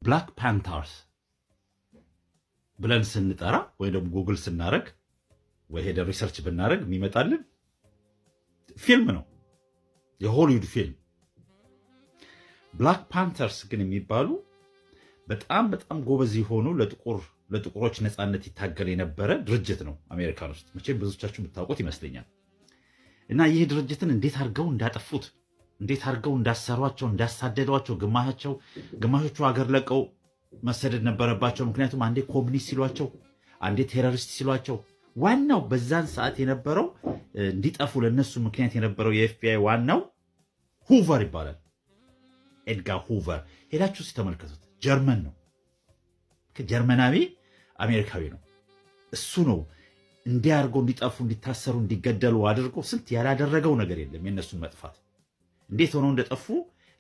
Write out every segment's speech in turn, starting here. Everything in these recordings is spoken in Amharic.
ብላክ ፓንተርስ ብለን ስንጠራ ወይ ደግሞ ጉግል ስናደርግ ወይ ሄደ ሪሰርች ብናደርግ የሚመጣልን ፊልም ነው፣ የሆሊውድ ፊልም። ብላክ ፓንተርስ ግን የሚባሉ በጣም ጎበዝ የሆኑ ለጥቁሮች ነፃነት ይታገል የነበረ ድርጅት ነው አሜሪካን ውስጥ። መቼም ብዙዎቻችሁ የምታውቁት ይመስለኛል። እና ይህ ድርጅትን እንዴት አድርገው እንዳጠፉት፣ እንዴት አድርገው እንዳሰሯቸው፣ እንዳሳደዷቸው፣ ግማሾቹ ሀገር ለቀው መሰደድ ነበረባቸው። ምክንያቱም አንዴ ኮሚኒስት ሲሏቸው፣ አንዴ ቴሮሪስት ሲሏቸው። ዋናው በዛን ሰዓት የነበረው እንዲጠፉ ለነሱ ምክንያት የነበረው የኤፍቢአይ ዋናው ሁቨር ይባላል። ኤድጋር ሁቨር ሄዳችሁ ሲተመልከቱት ጀርመን ነው። ጀርመናዊ አሜሪካዊ ነው። እሱ ነው እንዲያርገው እንዲጠፉ፣ እንዲታሰሩ፣ እንዲገደሉ አድርጎ ስንት ያላደረገው ነገር የለም። የነሱን መጥፋት እንዴት ሆነው እንደጠፉ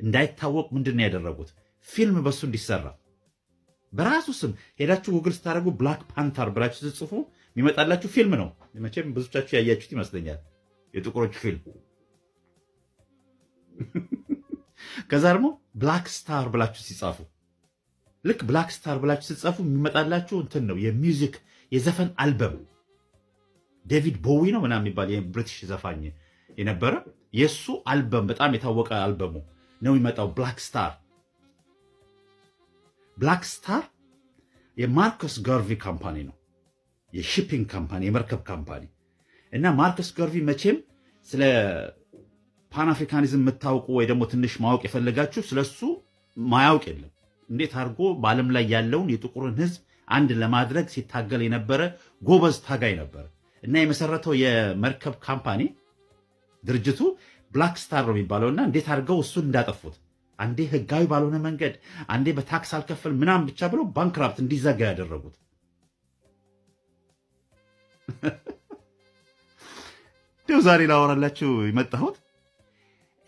እንዳይታወቅ ምንድን ነው ያደረጉት? ፊልም በሱ እንዲሰራ በራሱ ስም ሄዳችሁ ጉግል ስታደርጉ ብላክ ፓንተር ብላችሁ ስትጽፉ የሚመጣላችሁ ፊልም ነው። መቼም ብዙቻችሁ ያያችሁት ይመስለኛል፣ የጥቁሮች ፊልም። ከዛ ደግሞ ብላክ ስታር ብላችሁ ሲጻፉ፣ ልክ ብላክ ስታር ብላችሁ ስትጻፉ የሚመጣላችሁ እንትን ነው፣ የሚውዚክ የዘፈን አልበም። ዴቪድ ቦዊ ነው ምናምን የሚባል የብሪቲሽ ዘፋኝ የነበረ የሱ አልበም፣ በጣም የታወቀ አልበሙ ነው የሚመጣው። ብላክ ስታር የማርከስ ጋርቪ ካምፓኒ ነው፣ የሺፒንግ ካምፓኒ፣ የመርከብ ካምፓኒ። እና ማርከስ ጋርቪ መቼም ስለ ፓን አፍሪካኒዝም የምታውቁ ወይ ደግሞ ትንሽ ማወቅ የፈለጋችሁ ስለሱ ማያውቅ የለም። እንዴት አድርጎ በዓለም ላይ ያለውን የጥቁርን ሕዝብ አንድ ለማድረግ ሲታገል የነበረ ጎበዝ ታጋይ ነበር። እና የመሰረተው የመርከብ ካምፓኒ ድርጅቱ ብላክ ስታር ነው የሚባለው። እና እንዴት አድርገው እሱን እንዳጠፉት፣ አንዴ ህጋዊ ባልሆነ መንገድ፣ አንዴ በታክስ አልከፍል ምናምን ብቻ ብለው ባንክራፕት እንዲዘጋ ያደረጉት። ደው ዛሬ ላወራላችሁ የመጣሁት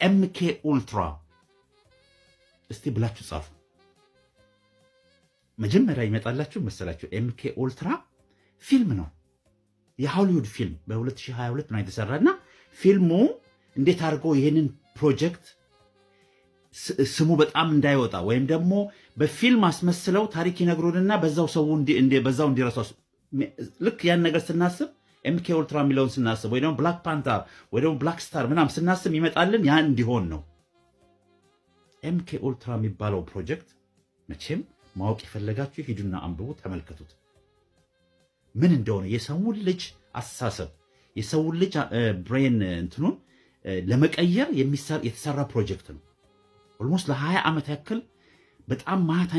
ኤምኬ ኡልትራ እስቲ ብላችሁ ጻፉ። መጀመሪያ ይመጣላችሁ መሰላችሁ ኤምኬ ኡልትራ ፊልም ነው፣ የሆሊውድ ፊልም በ2022 ነው የተሰራና ፊልሙ እንዴት አድርገው ይህንን ፕሮጀክት ስሙ በጣም እንዳይወጣ ወይም ደግሞ በፊልም አስመስለው ታሪክ ይነግሩንና በዛው ሰው በዛው እንዲረሳው። ልክ ያን ነገር ስናስብ ኤምኬ ኡልትራ የሚለውን ስናስብ ወይ ደግሞ ብላክ ፓንተር ወይ ደግሞ ብላክ ስታር ምናምን ስናስብ ይመጣልን ያን እንዲሆን ነው። ኤምኬ ኡልትራ የሚባለው ፕሮጀክት መቼም ማወቅ የፈለጋችሁ ሂዱና አንብቡ፣ ተመልከቱት ምን እንደሆነ። የሰውን ልጅ አስተሳሰብ፣ የሰውን ልጅ ብሬን እንትኑን ለመቀየር የተሰራ ፕሮጀክት ነው። ኦልሞስት ለ20 ዓመት ያክል በጣም ማት